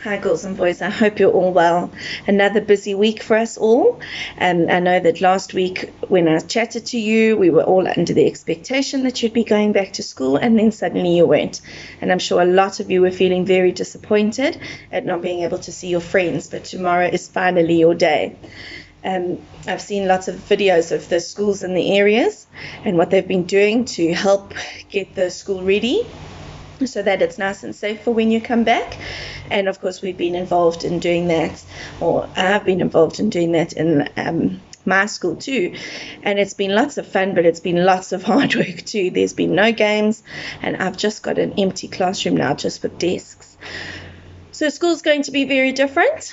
Hi, girls and boys. I hope you're all well. Another busy week for us all. And I know that last week when I chatted to you, we were all under the expectation that you'd be going back to school, and then suddenly you weren't. And I'm sure a lot of you were feeling very disappointed at not being able to see your friends, but tomorrow is finally your day. I've seen lots of videos of the schools in the areas and what they've been doing to help get the school ready so that it's nice and safe for when you come back. And of course, we've been involved in doing that, or I've been involved in doing that in my school too. And it's been lots of fun, but it's been lots of hard work too. There's been no games, and I've just got an empty classroom now just with desks. So school's going to be very different,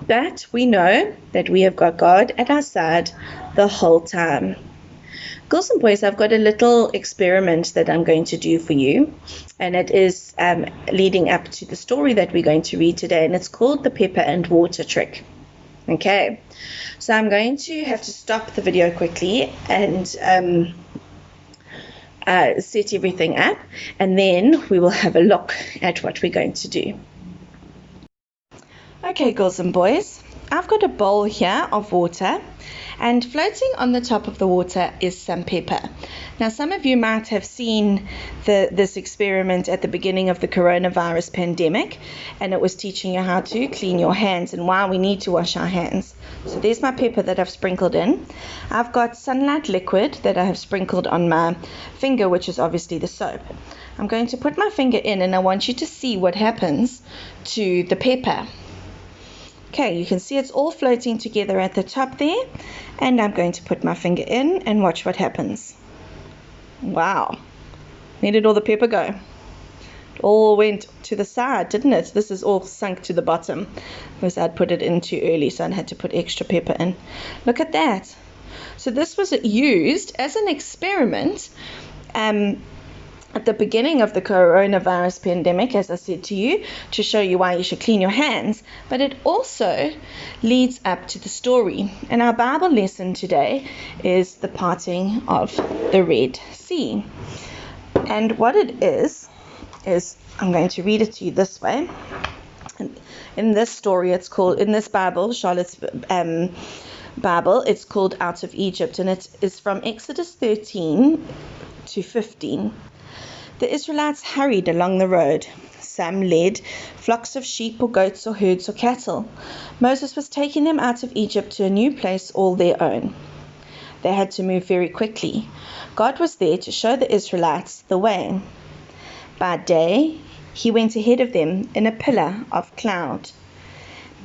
but we know that we have got God at our side the whole time. Girls and boys, I've got a little experiment that I'm going to do for you, and it is leading up to the story that we're going to read today, and it's called the pepper and water trick. Okay, so I'm going to have to stop the video quickly and set everything up, and then we will have a look at what we're going to do. Okay, girls and boys, I've got a bowl here of water, and floating on the top of the water is some pepper. Now, some of you might have seen this experiment at the beginning of the coronavirus pandemic, and it was teaching you how to clean your hands and why we need to wash our hands. So there's my pepper that I've sprinkled in. I've got Sunlight liquid that I have sprinkled on my finger, which is obviously the soap. I'm going to put my finger in, and I want you to see what happens to the pepper. Okay, you can see it's all floating together at the top there, and I'm going to put my finger in and watch what happens. Wow, where did all the pepper go? It all went to the side, didn't it? This is all sunk to the bottom because I'd put it in too early, so I had to put extra pepper in. Look at that. So this was used as an experiment at the beginning of the coronavirus pandemic, as I said to you, to show you why you should clean your hands, but it also leads up to the story. And our Bible lesson today is the parting of the Red Sea. And what it is I'm going to read it to you this way. In this story, it's called, in this Bible, Charlotte's Bible, it's called Out of Egypt, and it is from Exodus 13 to 15. The Israelites hurried along the road. Some led flocks of sheep or goats or herds or cattle. Moses was taking them out of Egypt to a new place all their own. They had to move very quickly. God was there to show the Israelites the way. By day, he went ahead of them in a pillar of cloud.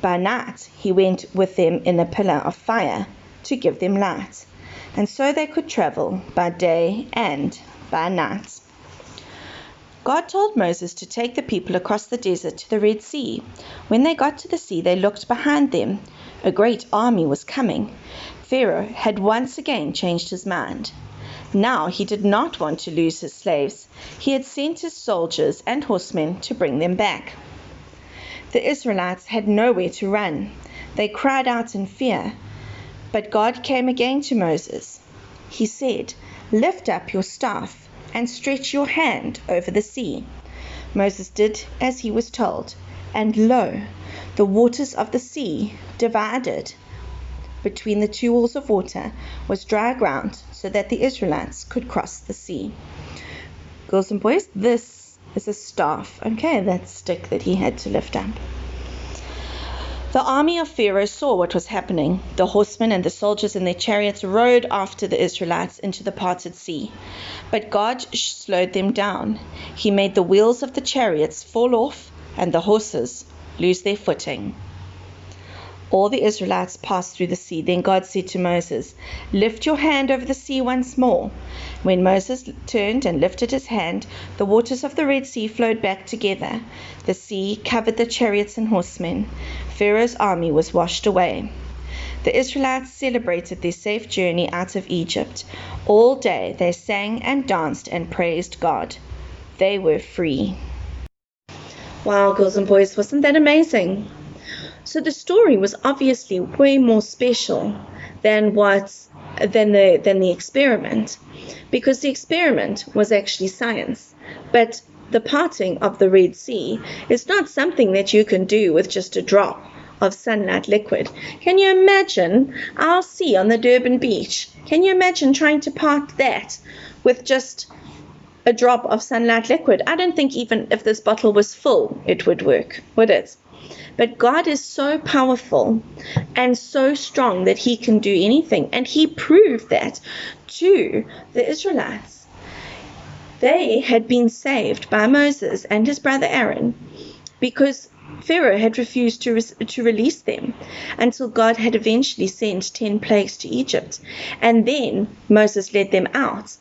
By night, he went with them in a pillar of fire to give them light. And so they could travel by day and by night. God told Moses to take the people across the desert to the Red Sea. When they got to the sea, they looked behind them. A great army was coming. Pharaoh had once again changed his mind. Now he did not want to lose his slaves. He had sent his soldiers and horsemen to bring them back. The Israelites had nowhere to run. They cried out in fear. But God came again to Moses. He said, "Lift up your staff and stretch your hand over the sea." Moses did as he was told, and lo, the waters of the sea divided. Between the two walls of water was dry ground, so that the Israelites could cross the sea. Girls and boys, this is a staff, okay, that stick that he had to lift up. The army of Pharaoh saw what was happening. The horsemen and the soldiers in their chariots rode after the Israelites into the parted sea. But God slowed them down. He made the wheels of the chariots fall off and the horses lose their footing. All the Israelites passed through the sea. Then God said to Moses, "Lift your hand over the sea once more." When Moses turned and lifted his hand, the waters of the Red Sea flowed back together. The sea covered the chariots and horsemen. Pharaoh's army was washed away. The Israelites celebrated their safe journey out of Egypt. All day they sang and danced and praised God. They were free. Wow, girls and boys, wasn't that amazing? So the story was obviously way more special than the experiment, because the experiment was actually science. But the parting of the Red Sea is not something that you can do with just a drop of sunlight liquid. Can you imagine our sea on the Durban beach? Can you imagine trying to part that with just a drop of sunlight liquid? I don't think even if this bottle was full, it would work, would it? But God is so powerful and so strong that he can do anything. And he proved that to the Israelites. They had been saved by Moses and his brother Aaron because Pharaoh had refused to release them until God had eventually sent 10 plagues to Egypt. And then Moses led them out.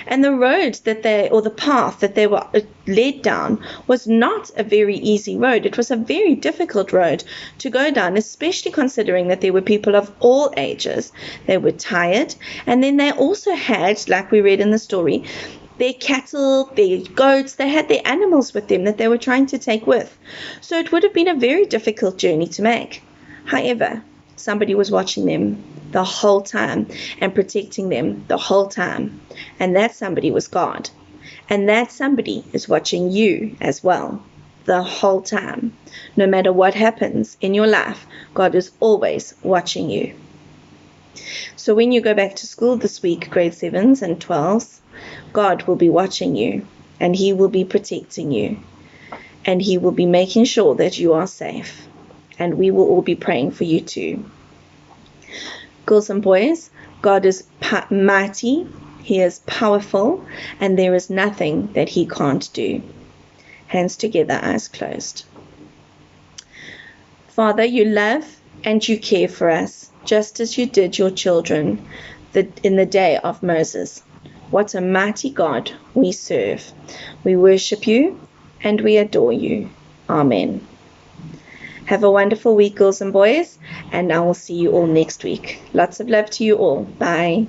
And the road the path that they were led down was not a very easy road. It was a very difficult road to go down, especially considering that there were people of all ages. They were tired. And then they also had, like we read in the story, their cattle, their goats, they had their animals with them that they were trying to take with. So it would have been a very difficult journey to make. However, somebody was watching them the whole time and protecting them the whole time. And that somebody was God. And that somebody is watching you as well the whole time. No matter what happens in your life, God is always watching you. So when you go back to school this week, grade 7s and 12s, God will be watching you, and he will be protecting you, and he will be making sure that you are safe, and we will all be praying for you too. Girls and boys, God is mighty, he is powerful, and there is nothing that he can't do. Hands together, eyes closed. Father, you love and you care for us, just as you did your children in the day of Moses. What a mighty God we serve. We worship you and we adore you. Amen. Have a wonderful week, girls and boys, and I will see you all next week. Lots of love to you all. Bye.